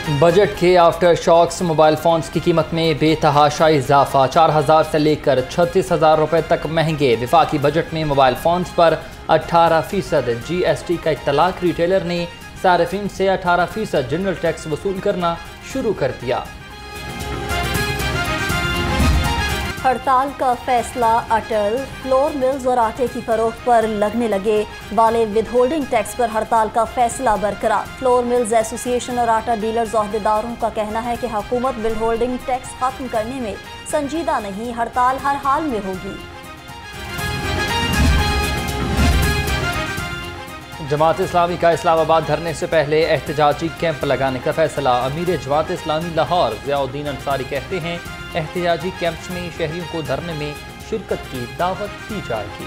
Budget के after shocks mobile phones की कीमत में बेतहाशा इजाफा, 4,000 से लेकर 36,000 रुपये तक महंगे। विफाकी बजट में मोबाइल फ़ोन्स पर 18% GST का इत्तलाक। रिटेलर ने सार्फिन से 18% जनरल टैक्स वसूल करना शुरू कर दिया। हड़ताल का फैसला अटल। फ्लोर मिल्स और आटे की फरोख्त पर लगने लगे वाले विदहोल्डिंग टैक्स पर हड़ताल का फैसला बरकरार। फ्लोर मिल्स एसोसिएशन और आटा डीलर्स ओहदेदारों का कहना है कि हुकूमत विदहोल्डिंग टैक्स खत्म करने में संजीदा नहीं, हड़ताल हर हाल में होगी। जमात इस्लामी का इस्लामाबाद धरने से पहले एहतजाजी कैंप लगाने का फैसला। अमीर जमात इस्लामी लाहौर ज़ियाउद्दीन अंसारी कहते हैं एहतजाजी कैंप्स में शहरियों को धरने में शिरकत की दावत दी जाएगी।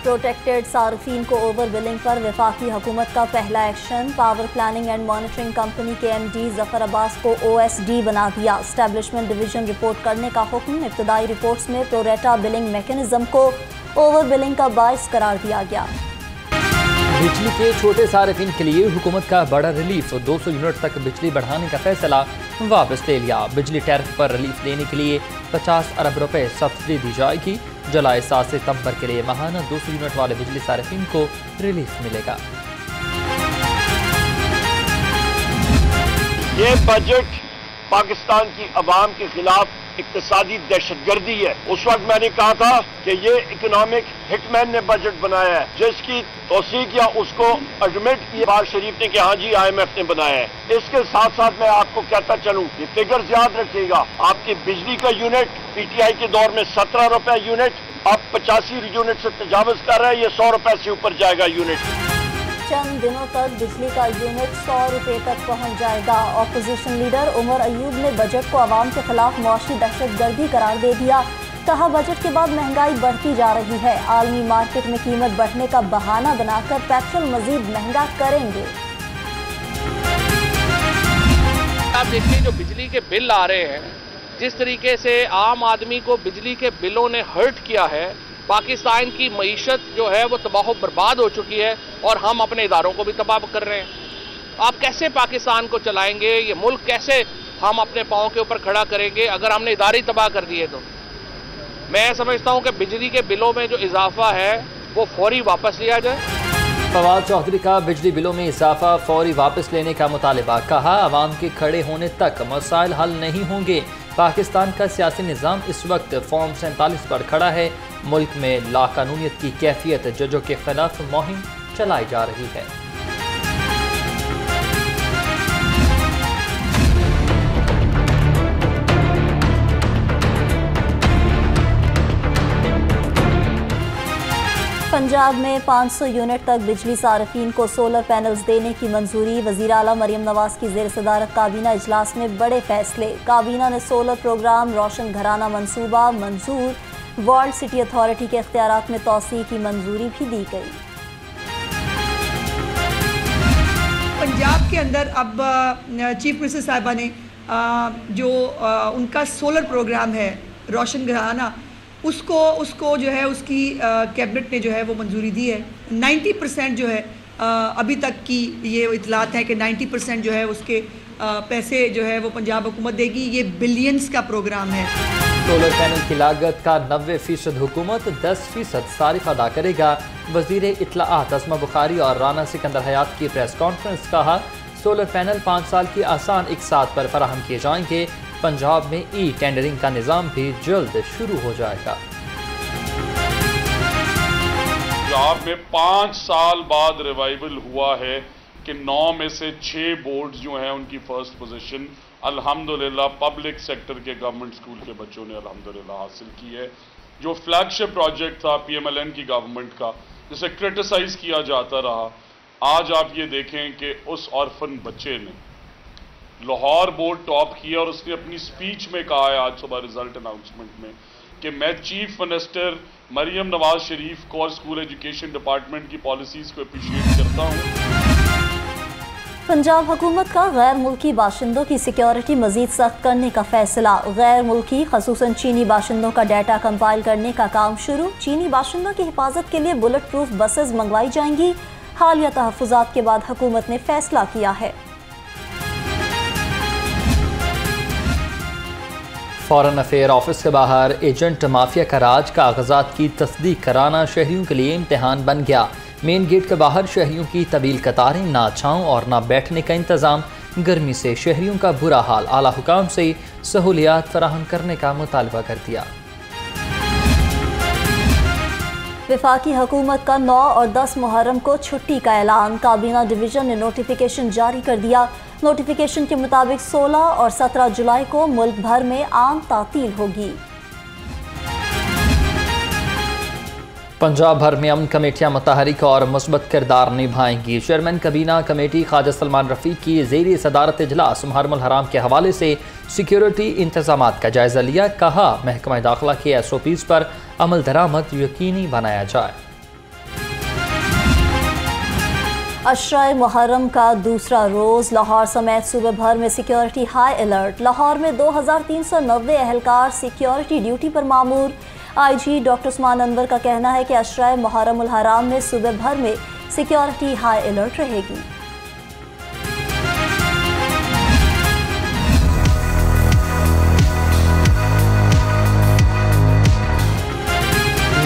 प्रोटेक्टेड सार्फिन को ओवर बिलिंग पर वफाकी हुकूमत का पहला action. Power planning and monitoring company के MD जफर अब्बास को OSD बना दिया। एस्टेब्लिशमेंट डिवीजन रिपोर्ट करने का हुक्म। इब्तदाई रिपोर्ट्स में प्रोरेटा बिलिंग मैकेनिज्म को ओवर बिलिंग का बाइस करार दिया गया। बिजली के छोटे सार्फिन के लिए हुकूमत का बड़ा रिलीफ, 200 यूनिट तक बिजली बढ़ाने का फैसला वापस ले लिया। बिजली टैरिफ पर रिलीफ देने के लिए 50 अरब रुपए सब्सिडी दी जाएगी। जुलाई 7 सितंबर के लिए माहाना 200 यूनिट वाले बिजली सार्फिन को रिलीफ मिलेगा। ये बजट पाकिस्तान की अवाम के खिलाफ इक्तिसादी दहशतगर्दी है। उस वक्त मैंने कहा था कि ये इकोनॉमिक हिटमैन ने बजट बनाया है, जिसकी तौसीक या उसको एडमिट किया बार शरीफ ने कि हाँ जी IMF ने बनाया है। इसके साथ साथ मैं आपको कहता चलूं, ये फिगर्स याद रखिएगा, आपकी बिजली का यूनिट PTI के दौर में 17 रुपए यूनिट, अब 85 यूनिट से तजावज कर रहा है, ये 100 रुपए से ऊपर जाएगा यूनिट। चंद दिनों तक बिजली का यूनिट 100 रुपये तक पहुंच जाएगा। ऑपोजिशन लीडर उमर अयूब ने बजट को आवाम के खिलाफ मुआशी दहशतगर्दी करार दे दिया। कहा बजट के बाद महंगाई बढ़ती जा रही है, आलमी मार्केट में कीमत बढ़ने का बहाना बनाकर पेट्रोल मजीद महंगा करेंगे। आप देखिए जो बिजली के बिल आ रहे हैं, जिस तरीके से आम आदमी को बिजली के बिलों ने हर्ट किया है, पाकिस्तान की मईशत जो है वो तबाह बर्बाद हो चुकी है और हम अपने इदारों को भी तबाह कर रहे हैं। आप कैसे पाकिस्तान को चलाएंगे, ये मुल्क कैसे हम अपने पाँव के ऊपर खड़ा करेंगे अगर हमने इदारे तबाह कर दिए तो। मैं समझता हूँ कि बिजली के बिलों में जो इजाफा है वो फौरी वापस लिया जाए। फवाद चौधरी का बिजली बिलों में इजाफा फौरी वापस लेने का मुतालबा। कहा आवाम के खड़े होने तक मसाइल हल नहीं होंगे। पाकिस्तान का सियासी निज़ाम इस वक्त फॉर्म 47 पर खड़ा है। मुल्क में लाकानूनियत की कैफियत, जजों के खिलाफ मुहिम चलाई जा रही है। पंजाब में 500 यूनिट तक बिजली सार्फिन को सोलर पैनल्स देने की मंजूरी। वज़ीर आला मरियम नवाज की ज़ेर सदारत काबीना इजलास में बड़े फैसले। काबीना ने सोलर प्रोग्राम, रोशन घराना मंसूबा मंजूर। वर्ल्ड सिटी अथॉरिटी के इख्तियारात में तौसी की मंजूरी भी दी गई। पंजाब के अंदर अब चीफ मिनिस्टर साहिबा ने जो उनका सोलर प्रोग्राम है रोशन घराना, उसको जो है उसकी कैबिनेट ने जो है वो मंजूरी दी है। 90% जो है अभी तक की ये इतलात है कि 90% जो है उसके पैसे जो है वो पंजाब हुकूमत देगी। ये बिलियंस का प्रोग्राम है। सोलर पैनल की लागत का 90% हुकूमत, 10% सारिफ अदा करेगा। वजीर इत्तलाआत अस्मा बुखारी और राना सिकंदर हयात की प्रेस कॉन्फ्रेंस। कहा सोलर पैनल 5 साल की आसान इकसात पर फराहम किए जाएंगे। पंजाब में टेंडरिंग का निज़ाम भी जल्द शुरू हो जाएगा। पंजाब में 5 साल बाद रिवाइवल हुआ है कि 9 में से 6 बोर्ड जो हैं उनकी फर्स्ट पोजीशन अल्हम्दुलिल्लाह पब्लिक सेक्टर के गवर्नमेंट स्कूल के बच्चों ने अल्हम्दुलिल्लाह हासिल की है। जो फ्लैगशिप प्रोजेक्ट था PMLN की गवर्नमेंट का, जिसे क्रिटिसाइज किया जाता रहा, आज आप ये देखें कि उस ऑर्फन बच्चे ने लाहौर बोर्ड टॉप किया और उसने अपनी स्पीच में कहा है आज सुबह रिजल्ट अनाउंसमेंट में कि मैं चीफ मिनिस्टर मरियम नवाज शरीफ को और स्कूल एजुकेशन डिपार्टमेंट की पॉलिसीज को अप्रिशिएट करता हूँ। पंजाब हुकूमत का गैर मुल्की बाशिंदों की सिक्योरिटी मजीद सख्त करने का फैसला। गैर मुल्की खसूसन चीनी बाशिंदों का डाटा कंपाइल करने का काम शुरू। चीनी बाशिंदों की हिफाजत के लिए बुलेट प्रूफ बसेस मंगवाई जाएंगी। हालिया तहफ़्फ़ुज़ात के बाद हुकूमत ने फैसला किया है। फॉरेन अफेयर ऑफिस के बाहर एजेंट माफिया का राज कागजात की तस्दीक कराना शहरियों के लिए इम्तिहान बन गया। मेन गेट के बाहर शहरियों की तवील कतारें, ना छांव और ना बैठने का इंतज़ाम। गर्मी से शहरियों का बुरा हाल। आला हुकाम से सहूलियात फराहम करने का मुतालबा कर दिया। वफाकी हुकूमत का 9 और 10 मुहर्रम को छुट्टी का ऐलान। काबीना डिवीज़न ने नोटिफिकेशन जारी कर दिया। नोटिफिकेशन के मुताबिक 16 और 17 जुलाई को मुल्क भर में आम तातील होगी। पंजाब भर में अमन कमेटियाँ मुतहरिक और मुस्बत किरदार निभाएंगी। चेयरमैन कबीना कमेटी ख्वाजा सलमान रफ़ीक की ज़ेर सदारत इजलास मुहर्रमुल हराम के हवाले से सिक्योरिटी इंतजामात का जायज़ा लिया। कहा महकमा दाखिला के SOPs पर अमल दरामद यकीनी बनाया जाए। अशराए मुहर्रम का दूसरा रोज़। लाहौर समेत सूबे भर में सिक्योरिटी हाई अलर्ट। लाहौर में 2390 अहलकार सिक्योरिटी ड्यूटी पर मामूर। IG डॉक्टर उस्मान अनवर का कहना है कि अशराए मुहर्रमुल हराम में सूबे भर में सिक्योरिटी हाई अलर्ट रहेगी।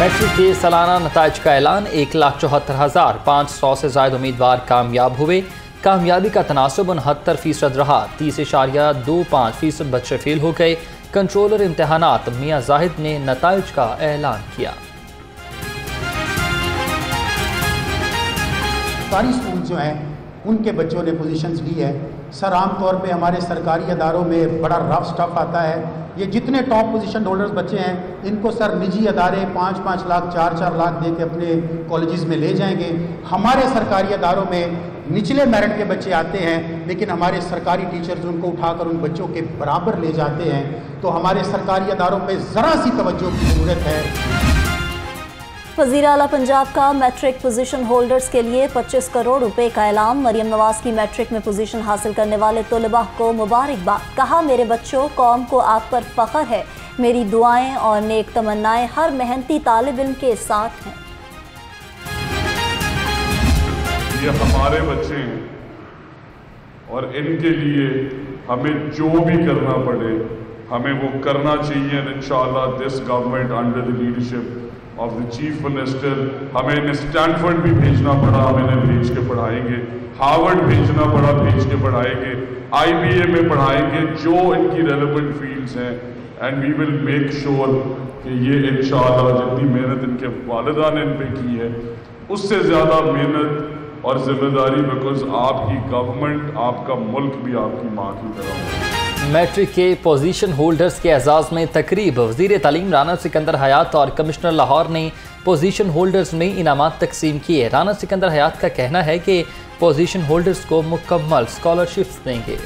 मैट्रिक के सालाना नताइज का ऐलान। 1,74,500 से ज़ायद उम्मीदवार कामयाब हुए। कामयाबी का तनासब 69% रहा। 30.25% बच्चे फेल हो गए। कंट्रोलर इम्तहानात मियां जाहिद ने नताइज का ऐलान किया। सारी स्कूल जो हैं उनके बच्चों ने पोजीशंस ली है। सर आम तौर पे हमारे सरकारी अदारों में बड़ा रफ स्टफ आता है। ये जितने टॉप पोजीशन होल्डर्स बच्चे हैं इनको सर निजी अदारे 5-5 लाख 4-4 लाख दे के अपने कॉलेजेस में ले जाएंगे। हमारे सरकारी अदारों में निचले मेरिट के बच्चे आते हैं लेकिन हमारे सरकारी टीचर्स उनको उठाकर उन बच्चों के बराबर ले जाते हैं। तो हमारे सरकारी अदारों पे ज़रा सी तवज्जो की ज़रूरत है। वज़ीर आला पंजाब का मैट्रिक पोजीशन होल्डर्स के लिए 25 करोड़ रुपए का ऐलान। मरियम नवाज की मैट्रिक में पोजीशन हासिल करने वाले तलबा को मुबारकबाद। कहा मेरे बच्चों, कौम को आप पर फ़ख्र है। मेरी दुआएं और नेक तमन्नाएं हर मेहनती तालिब इल्म के साथ हैं। ये हमारे बच्चे हैं और इनके लिए हमें जो भी करना पड़े हमें वो करना चाहिए। इंशाअल्लाह this government under the leadership of the chief minister, हमें इन्हें स्टैनफोर्ड भी भेजना पड़ा, हम इन्हें भेज के पढ़ाएंगे। हार्वर्ड भेजना पड़ा, भेज के पढ़ाएंगे। IBA में पढ़ाएंगे जो इनकी रेलेवेंट फील्ड्स हैं। And we will make sure कि ये इंशाअल्लाह जितनी मेहनत इनके वालिदा ने इन पे की है उससे ज़्यादा मेहनत और जिम्मेदारी, बिकॉज आपकी गवर्नमेंट, आपका मुल्क भी आपकी माँ की तरह है। मैट्रिक के पोजीशन होल्डर्स के एजाज़ में तकरीब। वज़ीर तालीम राना सिकंदर हयात और कमिश्नर लाहौर ने पोजीशन होल्डर्स में इनामात तकसीम किए। राना सिकंदर हयात का कहना है कि पोजीशन होल्डर्स को मुकम्मल स्कॉलरशिप्स देंगे।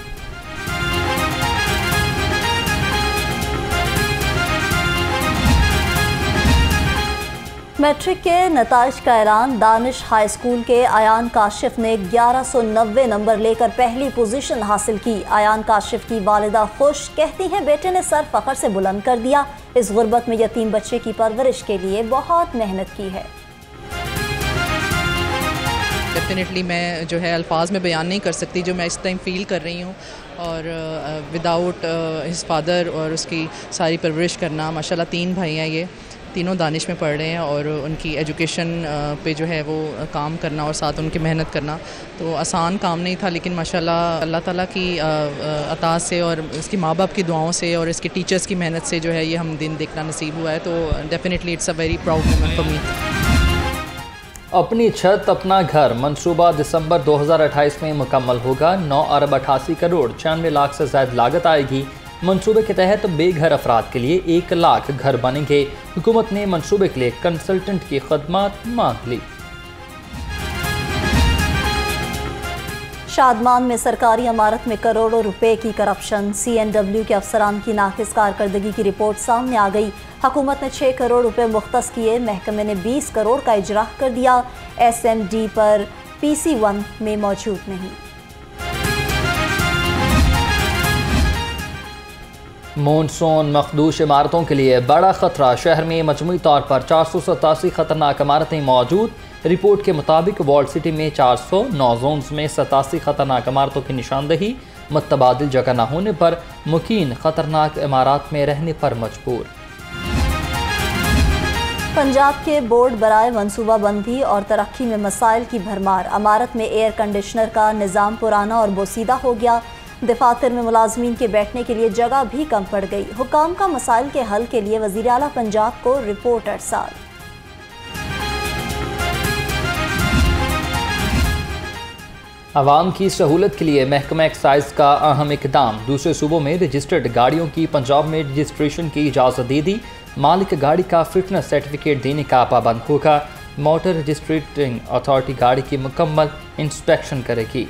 मैट्रिक के नताइज का ऐलान। दानिश हाई स्कूल के आयान काशिफ ने 1190 नंबर लेकर पहली पोजीशन हासिल की। आयान काशिफ की वालिदा खुश, कहती हैं बेटे ने सर फख्र से बुलंद कर दिया। इस गुर्बत में यतीम बच्चे की परवरिश के लिए बहुत मेहनत की है। डेफिनेटली मैं जो है अल्फाज में बयान नहीं कर सकती जो मैं इस टाइम फ़ील कर रही हूँ। और विदाउट हिज फादर और उसकी सारी परवरिश करना, माशाल्लाह 3 भाई हैं, ये तीनों दानिश में पढ़ रहे हैं और उनकी एजुकेशन पे जो है वो काम करना और साथ उनकी मेहनत करना तो आसान काम नहीं था। लेकिन माशाल्लाह अल्लाह ताला की अता से और इसकी माँ बाप की दुआओं से और इसके टीचर्स की मेहनत से जो है ये हम दिन देखना नसीब हुआ है। तो definitely it's a very proud moment for me. अपनी छत अपना घर मंसूबा दिसंबर 2028 में मुकम्मल होगा। 9 अरब 88 करोड़ 96 लाख से ज़्यादा लागत आएगी। मंसूबे के तहत बेघर अफराद के लिए 1 लाख घर बनेंगे। हुकूमत ने मंसूबे के लिए कंसल्टेंट की खदमात मांग ली। शादमान में सरकारी इमारत में करोड़ों रुपए की करप्शन। CNW के अफसरान की नाकिस कारकर्दगी की रिपोर्ट सामने आ गई। हुकूमत ने 6 करोड़ रुपए मुख्तस किए। महकमे ने 20 करोड़ का इजरा कर दिया। SMD पर PC1 में मौजूद नहीं। मानसून मखदूश इमारतों के लिए बड़ा खतरा, शहर में मजमूई तौर पर 487 खतरनाक इमारतें मौजूद। रिपोर्ट के मुताबिक वॉल्ड सिटी में 409 जोन्स में 87 खतरनाक इमारतों की निशानदही। मुतबादिल जगह न होने पर मुकीन खतरनाक इमारत में रहने पर मजबूर। पंजाब के बोर्ड बराए मनसूबाबंदी और तरक्की में मसाइल की भरमार। इमारत में एयर कंडीशनर का निज़ाम पुराना और बोसीदा हो गया। दफातर में मुलाजमीन के बैठने के लिए जगह भी कम पड़ गई। हुकाम का मसाइल के हल के लिए वज़ीर आला पंजाब को रिपोर्ट अरसाल। आवाम की सहूलत के लिए महकमा एक्साइज का अहम इकदाम। दूसरे सूबों में रजिस्टर्ड गाड़ियों की पंजाब में रजिस्ट्रेशन की इजाज़त दे दी। मालिक गाड़ी का फिटनेस सर्टिफिकेट देने का पाबंद होगा। मोटर रजिस्ट्रेटिंग अथॉरिटी गाड़ी की मुकम्मल इंस्पेक्शन करेगी।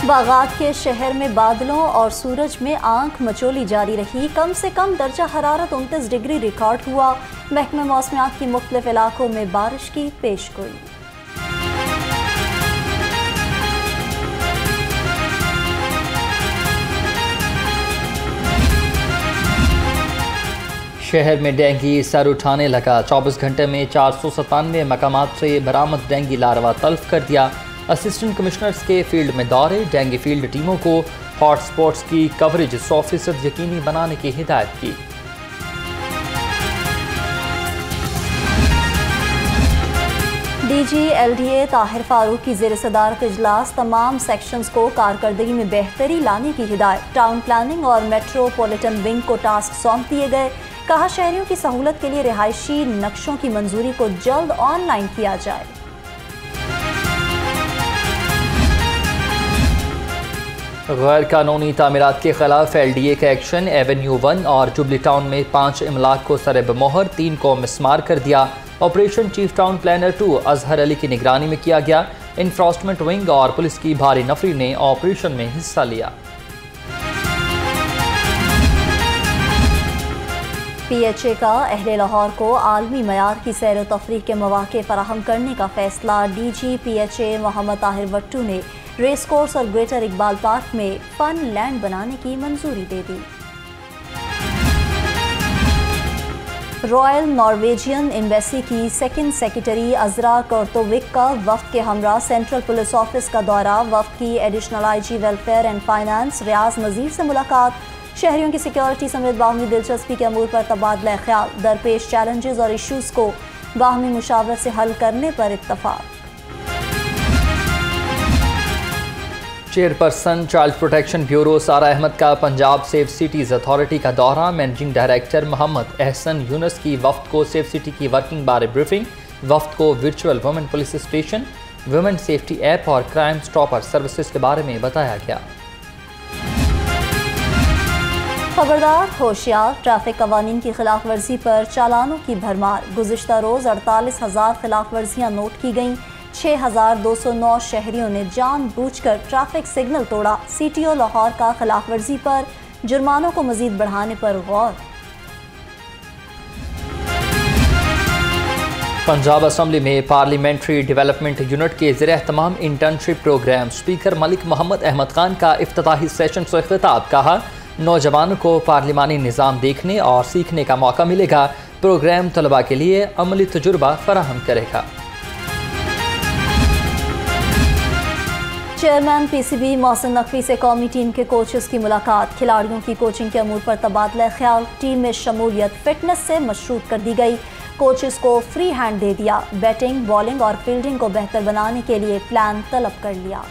बागात के शहर में बादलों और सूरज में आंख मचोली जारी रही। कम से कम दर्जा हरारत 29 डिग्री रिकॉर्ड हुआ। महकमा मौसमियात की मुख्तलिफ इलाकों में बारिश की पेशगोई। शहर में डेंगू सर उठाने लगा। 24 घंटे में 497 मकामात से बरामद डेंगू लार्वा तल्फ कर दिया। असिस्टेंट कमिश्नर्स के फील्ड में दौरे। डेंगू फील्ड टीमों को हॉट स्पॉट्स की कवरेज 100% यकीनी बनाने की हिदायत की। DG LDA ताहिर फारूक की ज़ेर सदारत इजलास। तमाम सेक्शंस को कारकर्दगी में बेहतरी लाने की हिदायत। टाउन प्लानिंग और मेट्रोपॉलिटन विंग को टास्क सौंप दिए गए। कहा शहरियों की सहूलत के लिए रिहायशी नक्शों की मंजूरी को जल्द ऑनलाइन किया जाए। गैर कानूनी तामीरात के खिलाफ LDA का एक्शन। एवेन्यू 1 और जुबली टाउन में 5 इमलाक को सरबमोहर, 3 को मिसमार कर दिया। Operation chief town planner 2 Azhar Ali की निगरानी में किया गया। इन्फोर्समेंट विंग और पुलिस की भारी नफरी ने ऑपरेशन में हिस्सा लिया। PHA का अहले लाहौर को आलमी मयार की सैर व तफरीह के मौके फराहम करने का फैसला। DG PHA मोहम्मद ताहिर वट्टू ने रेस कोर्स और ग्रेटर इकबाल पार्क में फन लैंड बनाने की मंजूरी दे दी। रॉयल नॉर्वेजियन एम्बेसी की सेकंड सेक्रेटरी अजरा कोर्तोविक का वफ्द के हमरा सेंट्रल पुलिस ऑफिस का दौरा। वफ्द की additional IG welfare and finance Riyaz Nazir से मुलाकात। शहरियों की सिक्योरिटी समेत बाहमी दिलचस्पी के अमूर पर तबादला ख्याल। दरपेश चैलेंजेस और इशूज़ को बाहमी मुशावरत से हल करने पर इत्तफाक। चेयरपर्सन चाइल्ड प्रोटेक्शन ब्यूरो सारा अहमद का पंजाब सेफ सिटीज़ अथॉरिटी का दौरा। मैनेजिंग डायरेक्टर मोहम्मद एहसन यूनुस की वफ्द को सेफ सिटी की वर्किंग बारे ब्रीफिंग। वफ्द को virtual women police station, women safety app और क्राइम स्टॉपर सर्विसेज के बारे में बताया गया। खबरदार होशियार, ट्रैफिक कवानीन की खिलाफ वर्जी पर चालानों की भरमार। गुज़िश्ता रोज़ 48,000 खिलाफ वर्जियाँ नोट की गईं। 6,209 शहरियों ने जानबूझकर ट्रैफिक सिग्नल तोड़ा। CTO लाहौर का खिलाफ वर्जी पर जुर्मानों को मजीद बढ़ाने पर गौर। पंजाब असम्बली में पार्लियामेंट्री डेवलपमेंट यूनिट के ज़रिए तमाम internship programme. Speaker Malik Mohammad Ahmed Khan का इफ्तिताही सेशन से खिताब। कहा नौजवानों को पार्लिमानी निज़ाम देखने और सीखने का मौका मिलेगा। प्रोग्राम तलबा के लिए अमली तजुर्बा फराहम करेगा। चेयरमैन PCB मोहसिन नकवी से कौमी टीम के कोचेस की मुलाकात। खिलाड़ियों की कोचिंग के अमूर पर तबादला ख्याल। टीम में शमूलियत फिटनेस से मशरूत कर दी गई। कोचेस को फ्री हैंड दे दिया। बैटिंग, बॉलिंग और फील्डिंग को बेहतर बनाने के लिए प्लान तलब कर लिया।